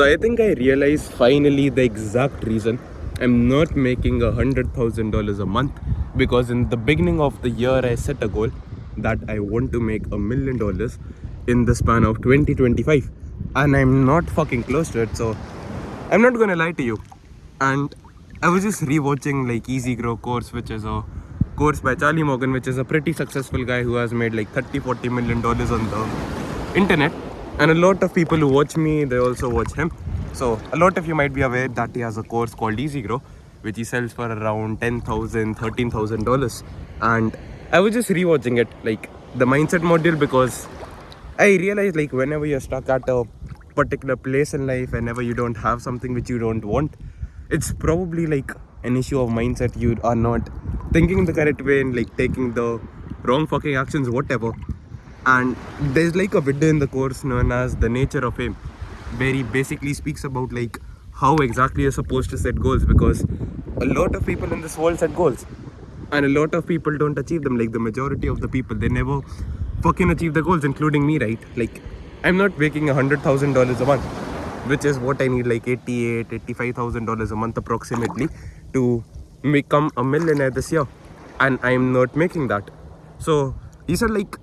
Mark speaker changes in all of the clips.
Speaker 1: So I think I realized finally the exact reason I'm not making $100,000 a month, because in the beginning of the year I set a goal that I want to make $1 million in the span of 2025, and I'm not fucking close to it. So I'm not gonna lie to you. And I was just rewatching like Easy Grow course, which is a course by Charlie Morgan, which is a pretty successful guy who has made like 30-40 million dollars on the internet. And a lot of people who watch me, they also watch him. So a lot of you might be aware that he has a course called Easy Grow, which he sells for around $10,000, $13,000. And I was just rewatching it, like the mindset module, because I realized like whenever you're stuck at a particular place in life, whenever you don't have something which you don't want, it's probably like an issue of mindset. You are not thinking the correct way and like taking the wrong fucking actions, whatever. And there's like a video in the course known as The Nature of Aim, where he basically speaks about like how exactly you're supposed to set goals, because a lot of people in this world set goals and a lot of people don't achieve them. Like the majority of the people, they never fucking achieve the goals, including me, right? Like I'm not making $100,000 a month, which is what I need, like $85,000 a month approximately to become a millionaire this year, and I'm not making that. So he said like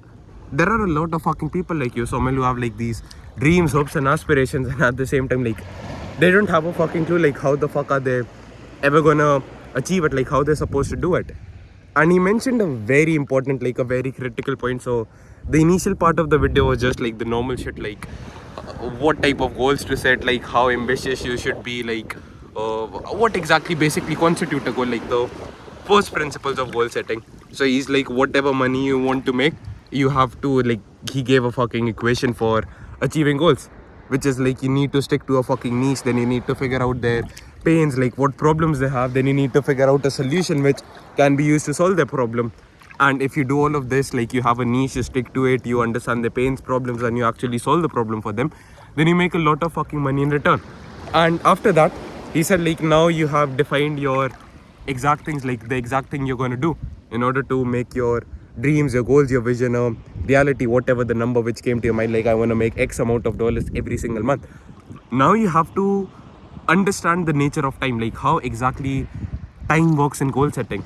Speaker 1: there are a lot of fucking people like you, Somel, who have like these dreams, hopes and aspirations, and at the same time like they don't have a fucking clue like how the fuck are they ever gonna achieve it, like how they're supposed to do it. And he mentioned a very important, like a very critical point. So the initial part of the video was just like the normal shit, like what type of goals to set, like how ambitious you should be, like what exactly basically constitute a goal, like the first principles of goal setting. So he's like, whatever money you want to make, you have to like, he gave a fucking equation for achieving goals, which is like you need to stick to a fucking niche, then you need to figure out their pains, like what problems they have, then you need to figure out a solution which can be used to solve their problem. And if you do all of this, like you have a niche, you stick to it, you understand the pains, problems, and you actually solve the problem for them, then you make a lot of fucking money in return. And after that, he said like now you have defined your exact things, like the exact thing you're going to do in order to make your dreams, your goals, your vision a reality, whatever the number which came to your mind, like I want to make X amount of dollars every single month. Now you have to understand the nature of time, like how exactly time works in goal setting.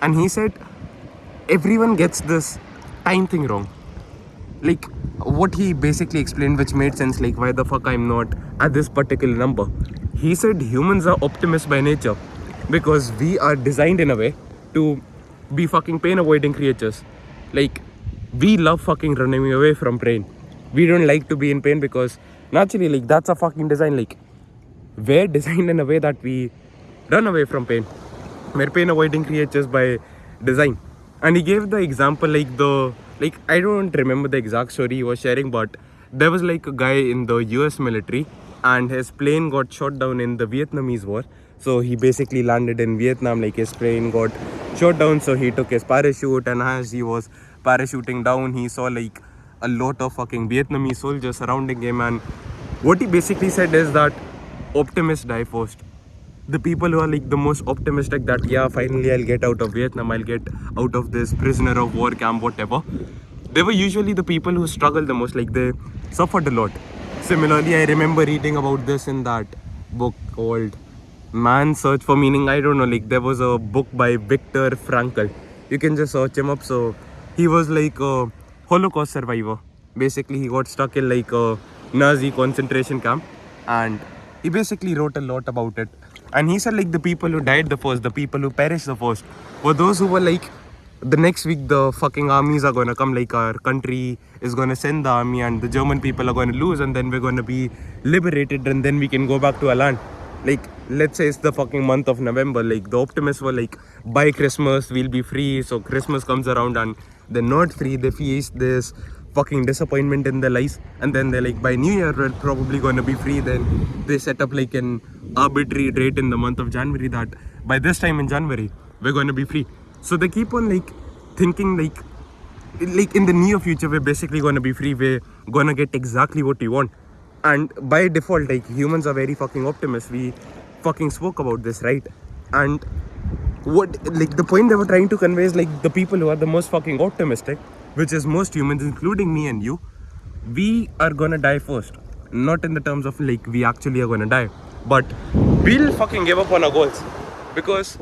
Speaker 1: And he said everyone gets this time thing wrong. Like what he basically explained, which made sense, like why the fuck I'm not at this particular number. He said humans are optimists by nature, because we are designed in a way to be fucking pain avoiding creatures. Like we love fucking running away from pain. We don't like to be in pain, because naturally like that's a fucking design. Like we're designed in a way that we run away from pain. We're pain avoiding creatures by design. And he gave the example, like I don't remember the exact story he was sharing, but there was like a guy in the US military and his plane got shot down in the Vietnamese war. So he basically landed in Vietnam, like his plane got shot down, so he took his parachute, and as he was parachuting down, he saw like a lot of fucking Vietnamese soldiers surrounding him. And what he basically said is that optimists die first. The people who are like the most optimistic that yeah, finally I'll get out of Vietnam, I'll get out of this prisoner of war camp, whatever, they were usually the people who struggled the most, like they suffered a lot. Similarly, I remember reading about this in that book called Man's Search for Meaning. I don't know, like there was a book by Viktor Frankl, you can just search him up. So he was like a Holocaust survivor. Basically he got stuck in like a Nazi concentration camp, and he basically wrote a lot about it. And he said like the people who died the first, the people who perished the first, were those who were like, the next week the fucking armies are gonna come, like our country is gonna send the army and the German people are gonna lose, and then we're gonna be liberated, and then we can go back to our land. Like let's say it's the fucking month of November, like the optimists were like, by Christmas we'll be free. So Christmas comes around and they're not free, they face this fucking disappointment in their lives, and then they're like, by New Year we're probably gonna be free. Then they set up like an arbitrary date in the month of January that by this time in January we're gonna be free. So they keep on like thinking like in the near future we're basically gonna be free, we're gonna get exactly what we want. And by default, like humans are very fucking optimists. We fucking spoke about this, right? And what like the point they were trying to convey is like the people who are the most fucking optimistic, which is most humans including me and you, we are gonna die first. not in the terms of like we actually are gonna die, but we'll fucking give up on our goals. Because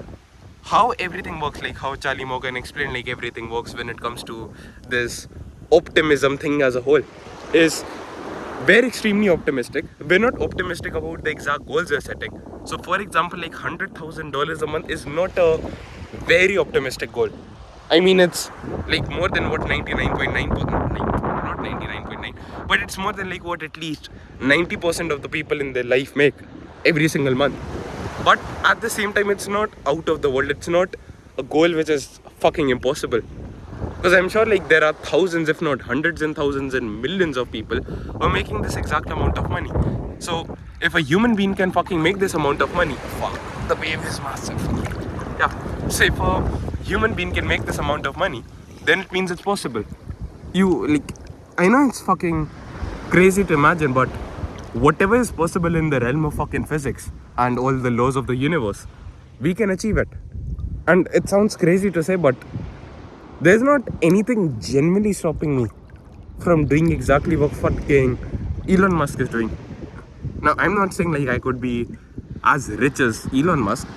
Speaker 1: how everything works, like how Charlie Morgan explained, like everything works when it comes to this optimism thing as a whole, is we're extremely optimistic. We're not optimistic about the exact goals we're setting. So for example, like $100,000 a month is not a very optimistic goal. I mean, it's like more than what 99.9, not 99.9, but it's more than like what at least 90% of the people in their life make every single month. But at the same time, it's not out of the world. It's not a goal which is fucking impossible. Because I'm sure like there are thousands, if not hundreds and thousands and millions of people who are making this exact amount of money. So if a human being can fucking make this amount of money, fuck, the wave is massive. Yeah. So if a human being can make this amount of money, then it means it's possible. I know it's fucking crazy to imagine, but whatever is possible in the realm of fucking physics and all the laws of the universe, we can achieve it. And it sounds crazy to say, but there's not anything genuinely stopping me from doing exactly what fucking Elon Musk is doing. Now, I'm not saying like I could be as rich as Elon Musk,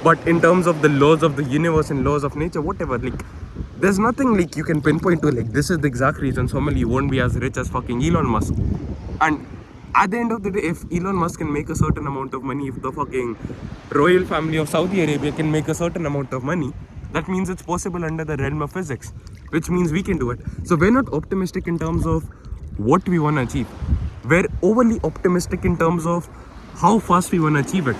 Speaker 1: but in terms of the laws of the universe and laws of nature, whatever, like there's nothing like you can pinpoint to like this is the exact reason somebody you won't be as rich as fucking Elon Musk. And at the end of the day, if Elon Musk can make a certain amount of money, if the fucking royal family of Saudi Arabia can make a certain amount of money, that means it's possible under the realm of physics, which means we can do it. So we're not optimistic in terms of what we want to achieve. We're overly optimistic in terms of how fast we want to achieve it.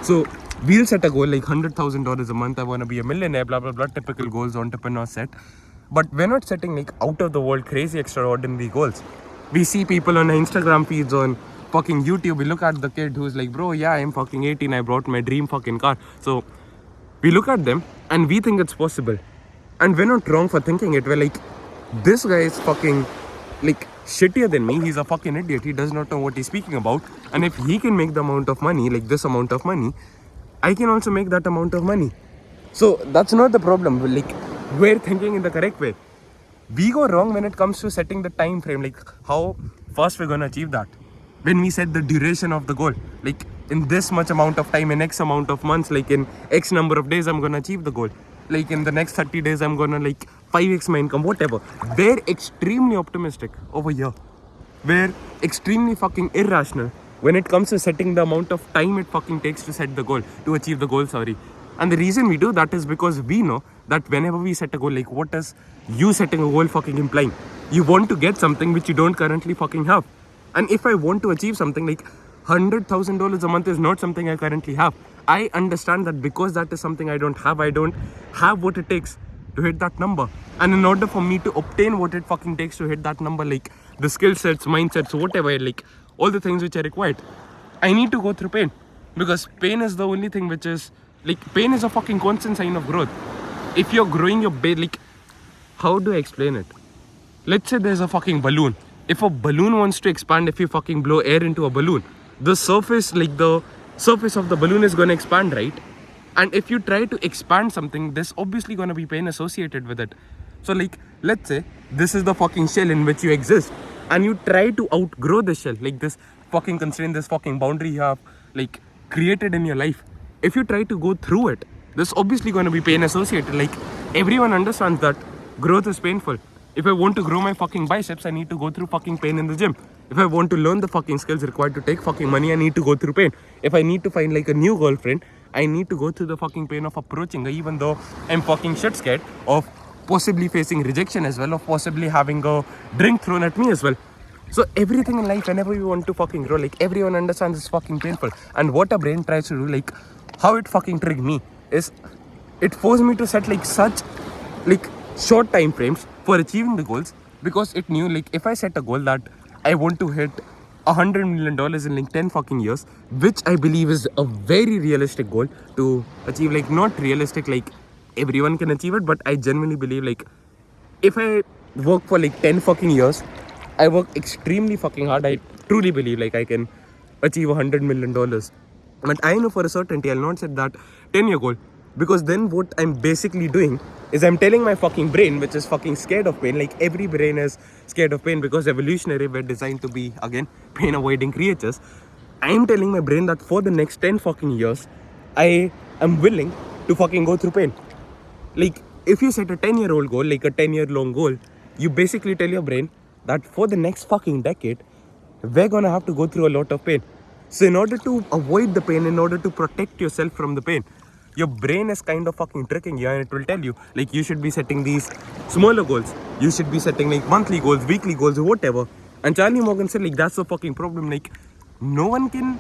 Speaker 1: So we'll set a goal like $100,000 a month. I want to be a millionaire, blah, blah, blah, typical goals entrepreneurs set. But we're not setting like out of the world, crazy, extraordinary goals. We see people on Instagram feeds, on fucking YouTube. We look at the kid who's like, bro, yeah, I'm fucking 18. I brought my dream fucking car. So we look at them and we think it's possible. And we're not wrong for thinking it. We're like, this guy is fucking like shittier than me. He's a fucking idiot. He does not know what he's speaking about. And if he can make the amount of money, like this amount of money, I can also make that amount of money. So that's not the problem. Like, we're thinking in the correct way. We go wrong when it comes to setting the time frame, like how fast we're gonna achieve that. When we set the duration of the goal, like in this much amount of time, in X amount of months, like in X number of days, I'm gonna achieve the goal. Like in the next 30 days, I'm gonna like 5x my income, whatever. We're extremely optimistic over here. We're extremely fucking irrational when it comes to setting the amount of time it fucking takes to set the goal, to achieve the goal, sorry. And the reason we do that is because we know that whenever we set a goal, like what does you setting a goal fucking implying? You want to get something which you don't currently fucking have. And if I want to achieve something like $100,000 a month is not something I currently have. I understand that because that is something I don't have what it takes to hit that number. And in order for me to obtain what it fucking takes to hit that number, like the skill sets, mindsets, whatever, like all the things which are required, I need to go through pain. Because pain is the only thing which is, like, pain is a fucking constant sign of growth. If you're growing your base, like, how do I explain it? Let's say there's a fucking balloon. If a balloon wants to expand, if you fucking blow air into a balloon, the surface of the balloon is going to expand, right? And if you try to expand something, there's obviously going to be pain associated with it. So like, let's say this is the fucking shell in which you exist, and you try to outgrow the shell, like this fucking constraint, this fucking boundary you have like created in your life. If you try to go through it, there's obviously going to be pain associated. Like, everyone understands that growth is painful. If I want to grow my fucking biceps, I need to go through fucking pain in the gym. If I want to learn the fucking skills required to take fucking money, I need to go through pain. If I need to find like a new girlfriend, I need to go through the fucking pain of approaching her, even though I'm fucking shit scared of possibly facing rejection as well, of possibly having a drink thrown at me as well. So everything in life, whenever you want to fucking grow, like everyone understands it's fucking painful. And what a brain tries to do, like how it fucking tricked me is it forced me to set like such like short time frames for achieving the goals, because it knew like if I set a goal that I want to hit $100 million in like 10 fucking years, which I believe is a very realistic goal to achieve, like not realistic like everyone can achieve it, but I genuinely believe like if I work for like 10 fucking years, I work extremely fucking hard, I truly believe like I can achieve $100 million. But I know for a certainty, I'll not set that 10-year goal. Because then what I'm basically doing is I'm telling my fucking brain, which is fucking scared of pain, like every brain is scared of pain because evolutionary we're designed to be, again, pain avoiding creatures. I'm telling my brain that for the next 10 fucking years, I am willing to fucking go through pain. Like, if you set a 10-year-old goal, like a 10-year long goal, you basically tell your brain that for the next fucking decade, we're gonna have to go through a lot of pain. So in order to avoid the pain, in order to protect yourself from the pain, your brain is kind of fucking tricking you, and it will tell you, like, you should be setting these smaller goals. You should be setting like monthly goals, weekly goals, or whatever. And Charlie Morgan said, like, that's the fucking problem. Like, no one can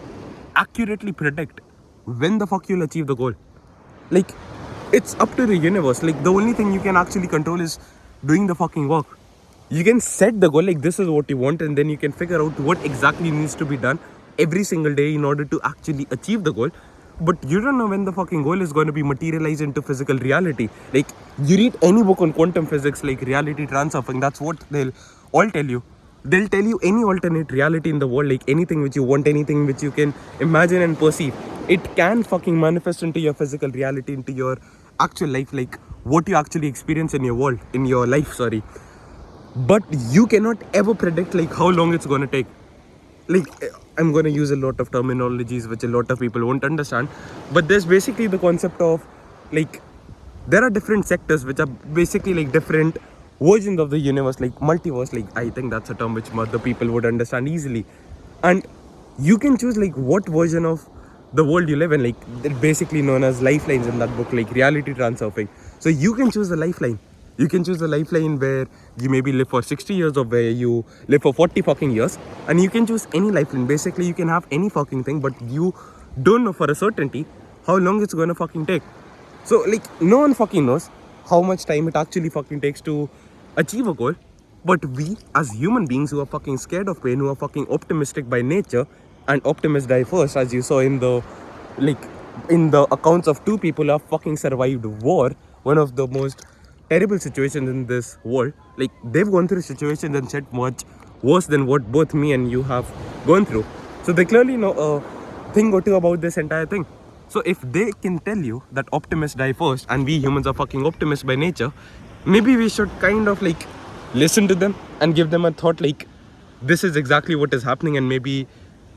Speaker 1: accurately predict when the fuck you'll achieve the goal. Like, it's up to the universe. Like, the only thing you can actually control is doing the fucking work. You can set the goal, like, this is what you want, and then you can figure out what exactly needs to be done every single day in order to actually achieve the goal. But you don't know when the fucking goal is going to be materialized into physical reality. Like, you read any book on quantum physics, like reality transferring, that's what they'll all tell you. They'll tell you any alternate reality in the world, like anything which you want, anything which you can imagine and perceive, it can fucking manifest into your physical reality, into your actual life, like what you actually experience in your world, in your life, sorry. But you cannot ever predict like how long it's gonna take. Like, I'm gonna use a lot of terminologies which a lot of people won't understand, but there's basically the concept of, like, there are different sectors which are basically like different versions of the universe, like multiverse. Like, I think that's a term which other people would understand easily. And you can choose like what version of the world you live in, like they're basically known as lifelines in that book, like reality transferring. So you can choose the lifeline. You can choose the lifeline where you maybe live for 60 years or where you live for 40 fucking years. And you can choose any lifeline. Basically, you can have any fucking thing, but you don't know for a certainty how long it's gonna fucking take. So, like, no one fucking knows how much time it actually fucking takes to achieve a goal. But we, as human beings who are fucking scared of pain, who are fucking optimistic by nature, and optimists die first, as you saw in the, like, in the accounts of two people who have fucking survived war, one of the most terrible situations in this world. Like, they've gone through situations and shit much worse than what both me and you have gone through. So they clearly know a thing or two about this entire thing. So if they can tell you that optimists die first and we humans are fucking optimists by nature, maybe we should kind of like listen to them and give them a thought, like, this is exactly what is happening, and maybe,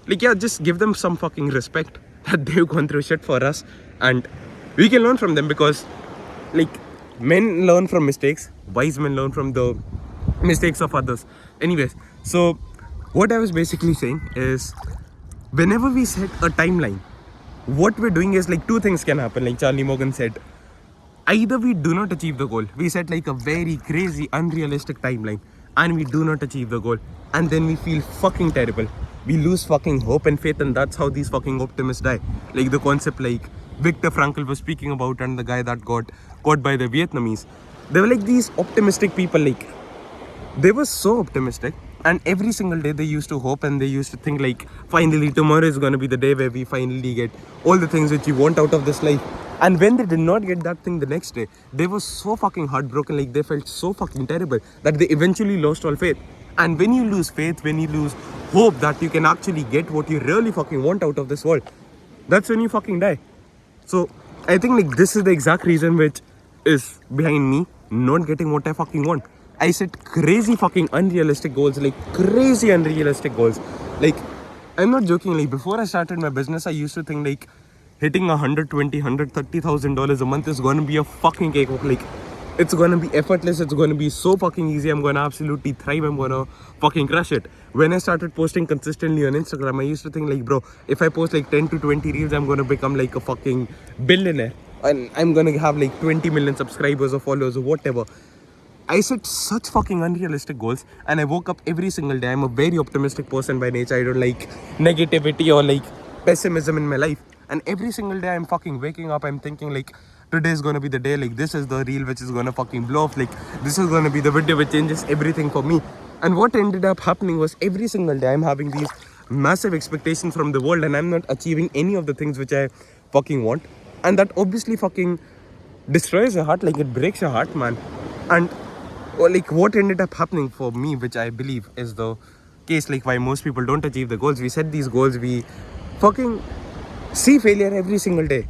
Speaker 1: like, yeah, just give them some fucking respect that they've gone through shit for us, and we can learn from them, because, like, men learn from mistakes, wise men learn from the mistakes of others. Anyways, so what I was basically saying is, whenever we set a timeline, what we're doing is, like, two things can happen. Like Charlie Morgan said, either we do not achieve the goal, we set like a very crazy unrealistic timeline and we do not achieve the goal, and then we feel fucking terrible, we lose fucking hope and faith, and that's how these fucking optimists die. Like the concept like Viktor Frankl was speaking about, and the guy that got caught by the Vietnamese, they were like these optimistic people. Like, they were so optimistic, and every single day they used to hope and they used to think like, finally tomorrow is going to be the day where we finally get all the things which we want out of this life. And when they did not get that thing the next day, they were so fucking heartbroken, like they felt so fucking terrible that they eventually lost all faith. And when you lose faith, when you lose hope that you can actually get what you really fucking want out of this world, that's when you fucking die. So I think like this is the exact reason which is behind me not getting what I fucking want. I set crazy fucking unrealistic goals, like crazy unrealistic goals. Like, I'm not joking, like before I started my business, I used to think like hitting $130,000 a month is gonna be a fucking cakewalk. Like, it's gonna be effortless, it's gonna be so fucking easy, I'm gonna absolutely thrive, I'm gonna fucking crush it. When I started posting consistently on Instagram, I used to think like, bro, if I post like 10 to 20 reels, I'm gonna become like a fucking billionaire. And I'm gonna have like 20 million subscribers or followers or whatever. I set such fucking unrealistic goals, and I woke up every single day. I'm a very optimistic person by nature. I don't like negativity or like pessimism in my life. And every single day I'm fucking waking up, I'm thinking like, today is gonna be the day, like this is the reel which is gonna fucking blow off, like this is gonna be the video which changes everything for me. And what ended up happening was, every single day I'm having these massive expectations from the world, and I'm not achieving any of the things which I fucking want. And that obviously fucking destroys your heart, like it breaks your heart, man. And like what ended up happening for me, which I believe is the case, like why most people don't achieve the goals, we set these goals, we fucking see failure every single day.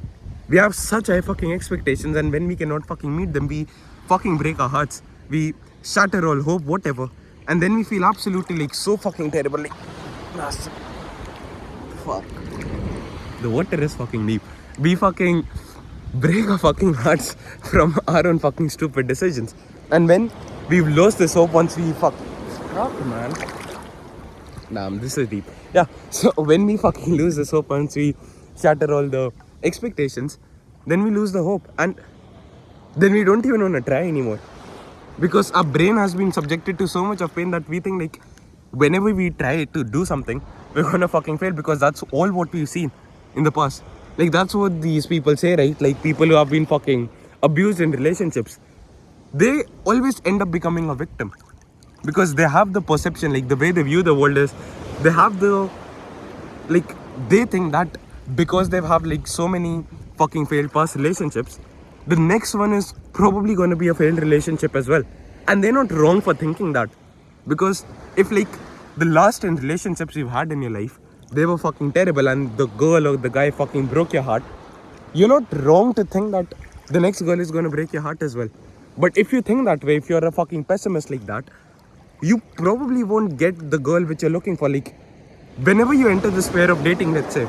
Speaker 1: We have such high fucking expectations, and when we cannot fucking meet them, we fucking break our hearts. We shatter all hope, whatever. And then we feel absolutely like so fucking terrible. Like, fuck. The water is fucking deep. We fucking break our fucking hearts from our own fucking stupid decisions. And when we've lost this hope once we fuck man. Damn, this is deep. Yeah, so when we fucking lose this hope once we shatter all the expectations, then we lose the hope. And then we don't even want to try anymore. Because our brain has been subjected to so much of pain that we think like whenever we try to do something, we're gonna fucking fail because that's all what we've seen in the past. Like that's what these people say, right? Like people who have been fucking abused in relationships, they always end up becoming a victim. Because they have the perception, like the way they view the world is, they have the, like, they think that because they have like so many fucking failed past relationships, the next one is probably going to be a failed relationship as well. And they're not wrong for thinking that. Because if like the last 10 relationships you've had in your life, they were fucking terrible and the girl or the guy fucking broke your heart, you're not wrong to think that the next girl is going to break your heart as well. But if you think that way, if you're a fucking pessimist like that, you probably won't get the girl which you're looking for. Like, whenever you enter the sphere of dating, let's say,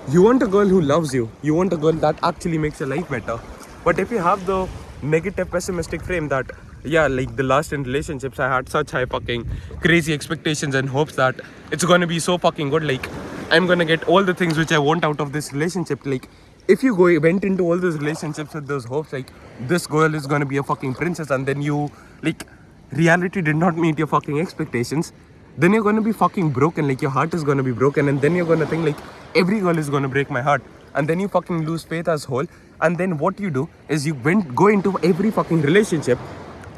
Speaker 1: you want a girl who loves you. You want a girl that actually makes your life better. But if you have the negative, pessimistic frame that, yeah, like the last 10 relationships, I had such high fucking crazy expectations and hopes that it's gonna be so fucking good. Like, I'm gonna get all the things which I want out of this relationship. Like, if you went into all those relationships with those hopes, like, this girl is gonna be a fucking princess, and then you, like, reality did not meet your fucking expectations, then you're gonna be fucking broken. Like, your heart is gonna be broken, and then you're gonna think like every girl is gonna break my heart, and then you fucking lose faith as whole. And then what you do is you go into every fucking relationship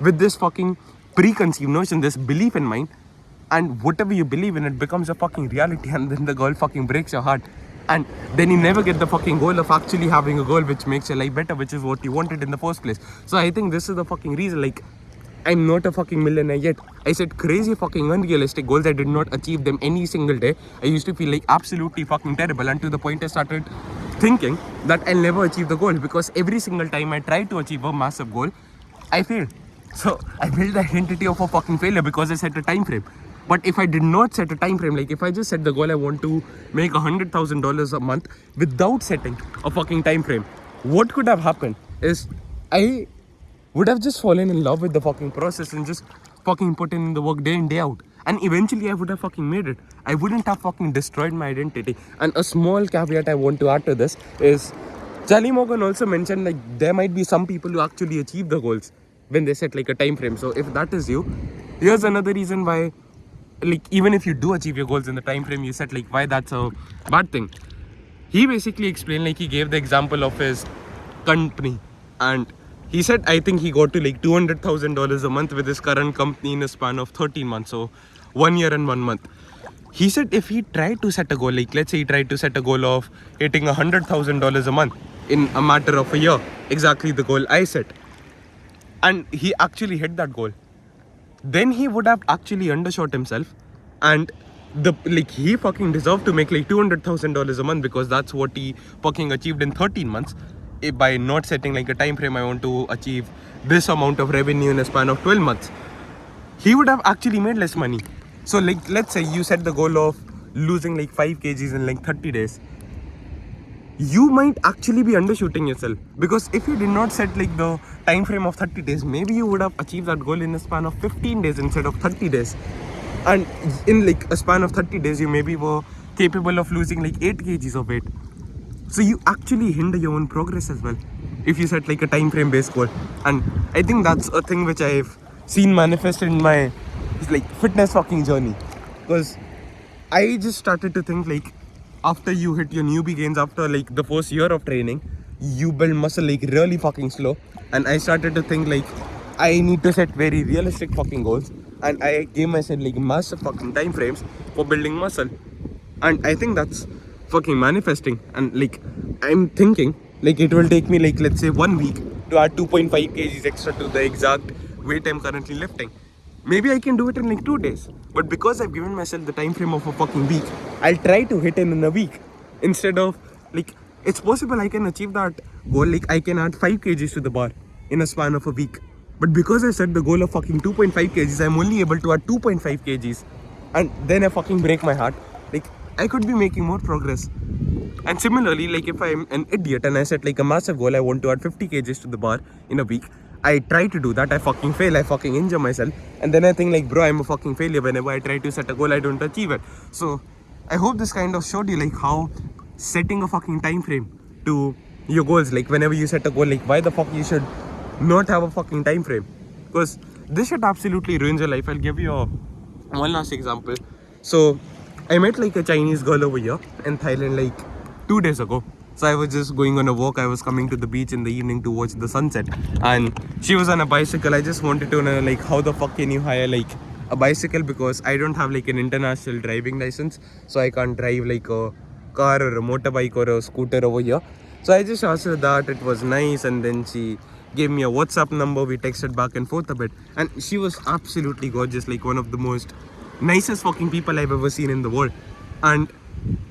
Speaker 1: with this fucking preconceived notion, this belief in mind, and whatever you believe in, it becomes a fucking reality, and then the girl fucking breaks your heart. And then you never get the fucking goal of actually having a goal which makes your life better, which is what you wanted in the first place. So I think this is the fucking reason, like, I'm not a fucking millionaire yet. I set crazy fucking unrealistic goals. I did not achieve them any single day. I used to feel like absolutely fucking terrible, and to the point I started thinking that I'll never achieve the goal, because every single time I tried to achieve a massive goal, I failed. So I built the identity of a fucking failure because I set a time frame. But if I did not set a time frame, like if I just set the goal I want to make $100,000 a month without setting a fucking time frame, what could have happened is I would have just fallen in love with the fucking process and just fucking put in the work day in, day out. And eventually I would have fucking made it. I wouldn't have fucking destroyed my identity. And a small caveat I want to add to this is, Charlie Morgan also mentioned like there might be some people who actually achieve the goals when they set like a time frame. So if that is you, here's another reason why, like, even if you do achieve your goals in the time frame you set, like, why that's a bad thing. He basically explained, like, he gave the example of his company, and he said I think he got to like $200,000 a month with his current company in a span of 13 months, so 1 year and 1 month. He said if he tried to set a goal, like let's say he tried to set a goal of hitting $100,000 a month in a matter of a year, exactly the goal I set, and he actually hit that goal, then he would have actually undershot himself, and he fucking deserved to make like $200,000 a month, because that's what he fucking achieved in 13 months by not setting like a time frame. I want to achieve this amount of revenue in a span of 12 months. He would have actually made less money. So like let's say you set the goal of losing like 5 kgs in like 30 days. You might actually be undershooting yourself, because if you did not set like the time frame of 30 days, maybe you would have achieved that goal in a span of 15 days instead of 30 days. And in like a span of 30 days, you maybe were capable of losing like 8 kgs of weight. So you actually hinder your own progress as well if you set like a time frame based goal. And I think that's a thing which I've seen manifest in my like fitness fucking journey, because I just started to think like, after you hit your newbie gains, after like the first year of training, you build muscle like really fucking slow. And I started to think like, I need to set very realistic fucking goals, and I gave myself like massive fucking time frames for building muscle. And I think that's fucking manifesting. And like, I'm thinking like it will take me like, let's say 1 week to add 2.5 kgs extra to the exact weight I'm currently lifting. Maybe I can do it in like 2 days, but because I've given myself the time frame of a fucking week, I'll try to hit it in a week instead of like it's possible I can achieve that goal. Like I can add 5 kgs to the bar in a span of a week. But because I set the goal of fucking 2.5 kgs, I'm only able to add 2.5 kgs. And then I fucking break my heart. Like I could be making more progress. And similarly, like if I'm an idiot and I set like a massive goal, I want to add 50 kgs to the bar in a week. I try to do that, I fucking fail, I fucking injure myself. And then I think like, bro, I'm a fucking failure. Whenever I try to set a goal, I don't achieve it. So I hope this kind of showed you like how setting a fucking time frame to your goals, like whenever you set a goal, like why the fuck you should not have a fucking time frame. Because this shit absolutely ruins your life. I'll give you one last example. So I met like a Chinese girl over here in Thailand like 2 days ago. So I was just going on a walk. I was coming to the beach in the evening to watch the sunset, and she was on a bicycle. I just wanted to know like how the fuck can you hire like a bicycle, because I don't have like an international driving license, so I can't drive like a car or a motorbike or a scooter over here. So I just asked her that. It was nice, and then she gave me a WhatsApp number. We texted back and forth a bit, and she was absolutely gorgeous, like one of the most nicest fucking people I've ever seen in the world. And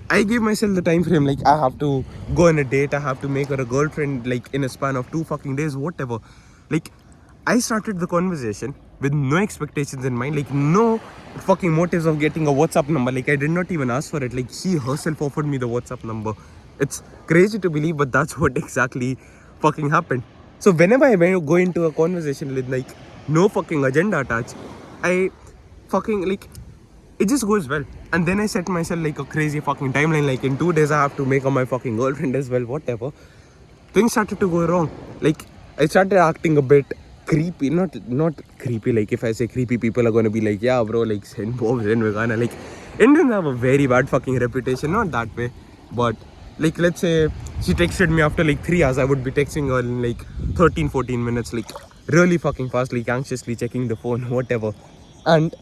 Speaker 1: I gave myself the time frame, like I have to go on a date, I have to make her a girlfriend like in a span of 2 fucking days, whatever. Like I started the conversation with no expectations in mind, like no fucking motives of getting a WhatsApp number. Like I did not even ask for it. Like she herself offered me the WhatsApp number. It's crazy to believe, but that's what exactly fucking happened. So whenever I go into a conversation with like no fucking agenda attached, I fucking like it just goes well. And then I set myself like a crazy fucking timeline, like in 2 days I have to make her my fucking girlfriend as well, whatever. Things started to go wrong. Like I started acting a bit creepy, not creepy. Like if I say creepy, people are gonna be like, yeah bro, like send Bobs in Vegana. Like Indians have a very bad fucking reputation, not that way, but like let's say she texted me after like 3 hours, I would be texting her in like 13-14 minutes, like really fucking fast, like anxiously checking the phone, whatever. And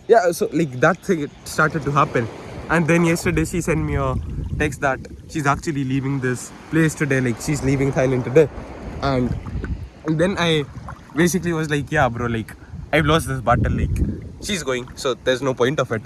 Speaker 1: yeah, so like that thing started to happen. And then yesterday she sent me a text that she's actually leaving this place today, like she's leaving Thailand today. And then I basically was like, yeah bro, like I've lost this battle, like she's going, so there's no point of it.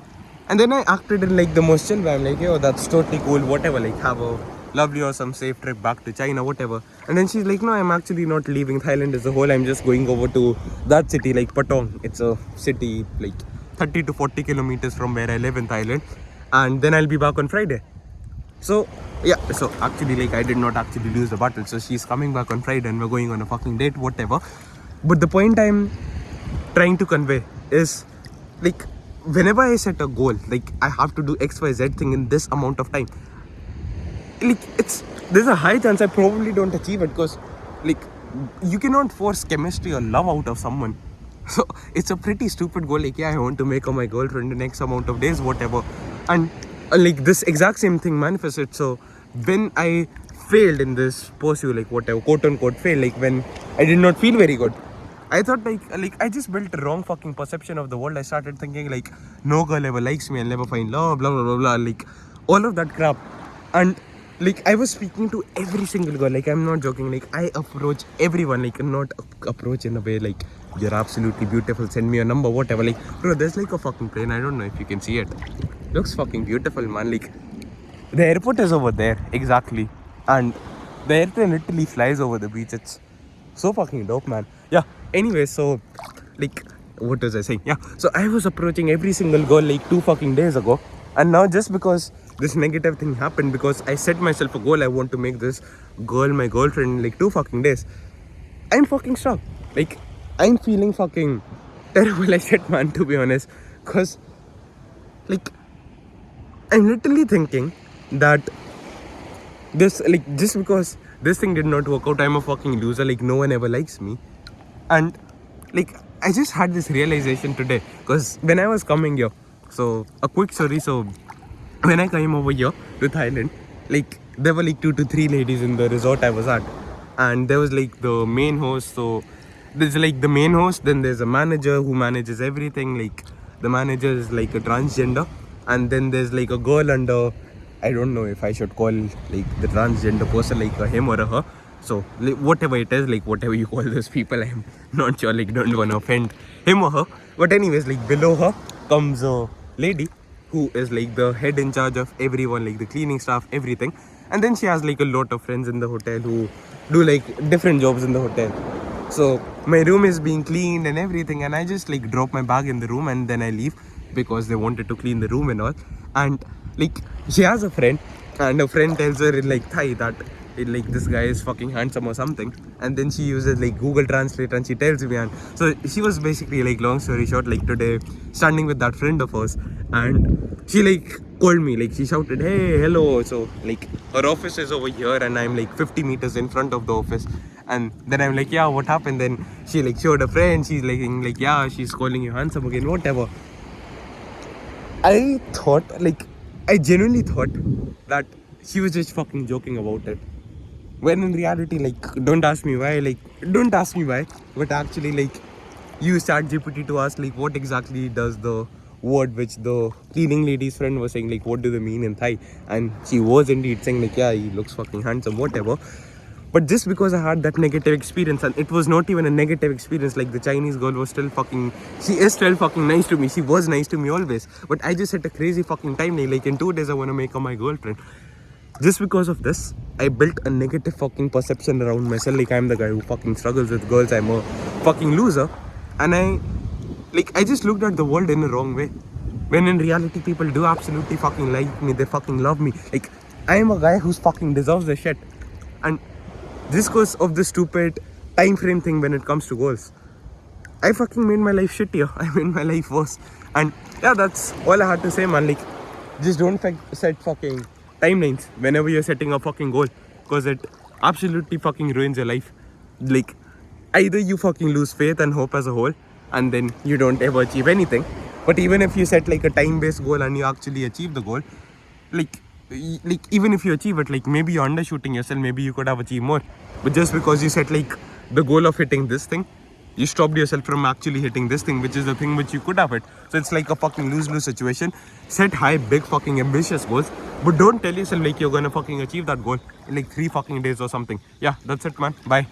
Speaker 1: And then I acted in like the most chill way. I'm like, yo, that's totally cool, whatever, like have a lovely or some safe trip back to China, whatever. And then she's like, no, I'm actually not leaving Thailand as a whole, I'm just going over to that city, like Patong. It's a city like 30 to 40 kilometers from where I live in Thailand, and then I'll be back on Friday. So yeah, so actually like I did not actually lose the battle. So she's coming back on Friday and we're going on a fucking date, whatever. But the point I'm trying to convey is like whenever I set a goal, like I have to do XYZ thing in this amount of time, like there's a high chance I probably don't achieve it, because like you cannot force chemistry or love out of someone. So it's a pretty stupid goal, like yeah, I want to make her my girlfriend in X amount of days, whatever. And like this exact same thing manifested. So when I failed in this pursuit, like whatever, quote unquote fail, like when I did not feel very good, I thought like I just built a wrong fucking perception of the world. I started thinking like no girl ever likes me, I'll never find love, blah blah blah blah, like all of that crap. And like I was speaking to every single girl, like I'm not joking, like I approach everyone, like not approach in a way like you're absolutely beautiful, send me your number, whatever. Like bro, there's like a fucking plane, I don't know if you can see it, looks fucking beautiful, man. Like the airport is over there, exactly, and the airplane literally flies over the beach. It's so fucking dope, man. Yeah, anyway, so like what was I saying? Yeah, so I was approaching every single girl like 2 fucking days ago, and now just because this negative thing happened, because I set myself a goal, I want to make this girl my girlfriend in like 2 fucking days, I'm fucking stuck. Like I'm feeling fucking terrible as shit, man, to be honest. Cause like I'm literally thinking that this, like just because this thing did not work out, I'm a fucking loser, like no one ever likes me. And like I just had this realization today, because when I was coming here, so a quick story, so when I came over here to Thailand, like there were like 2 to 3 ladies in the resort I was at, and there was like the main host. So there's like the main host, then there's a manager who manages everything, like the manager is like a transgender, and then there's like a girl under, I don't know if I should call like the transgender person like a him or a her. So like, whatever it is, like whatever you call those people, I'm not sure, like don't want to offend him or her. But anyways, like below her comes a lady, who is like the head in charge of everyone, like the cleaning staff, everything. And then she has like a lot of friends in the hotel who do like different jobs in the hotel. So my room is being cleaned and everything, and I just like drop my bag in the room and then I leave because they wanted to clean the room and all. And like she has a friend, and a friend tells her in like Thai that like this guy is fucking handsome or something, and then she uses like Google Translate and she tells me. And so she was basically like, long story short, like today standing with that friend of hers, and she like called me, like she shouted, hey, hello. So like her office is over here and I'm like 50 meters in front of the office. And then I'm like, yeah, what happened? Then she like showed a friend, she's like yeah, she's calling you handsome again, whatever. I thought, like, I genuinely thought that she was just fucking joking about it. When in reality, like, don't ask me why, but actually, like, use ChatGPT to ask, like, what exactly does the word which the cleaning lady's friend was saying, like, what do they mean in Thai? And she was indeed saying, like, yeah, he looks fucking handsome, whatever. But just because I had that negative experience, and it was not even a negative experience, like the Chinese girl was still fucking, she is still fucking nice to me. She was nice to me always. But I just set a crazy fucking timeline. Like in 2 days, I want to make her my girlfriend. Just because of this, I built a negative fucking perception around myself. Like I'm the guy who fucking struggles with girls. I'm a fucking loser. And I just looked at the world in a wrong way. When in reality, people do absolutely fucking like me. They fucking love me. Like, I am a guy who's fucking deserves the shit. And just because of the stupid time frame thing when it comes to goals, I fucking made my life shittier. I made my life worse. And yeah, that's all I had to say, man. Like, just don't set fucking timelines whenever you're setting a fucking goal, because it absolutely fucking ruins your life. Like, either you fucking lose faith and hope as a whole, and then you don't ever achieve anything. But even if you set like a time-based goal and you actually achieve the goal, like even if you achieve it, like maybe you're undershooting yourself, maybe you could have achieved more. But just because you set like the goal of hitting this thing, you stopped yourself from actually hitting this thing, which is the thing which you could have hit. So it's like a fucking lose-lose situation. Set high, big fucking ambitious goals, but don't tell yourself like you're gonna fucking achieve that goal in like 3 fucking days or something. Yeah, that's it, man. Bye.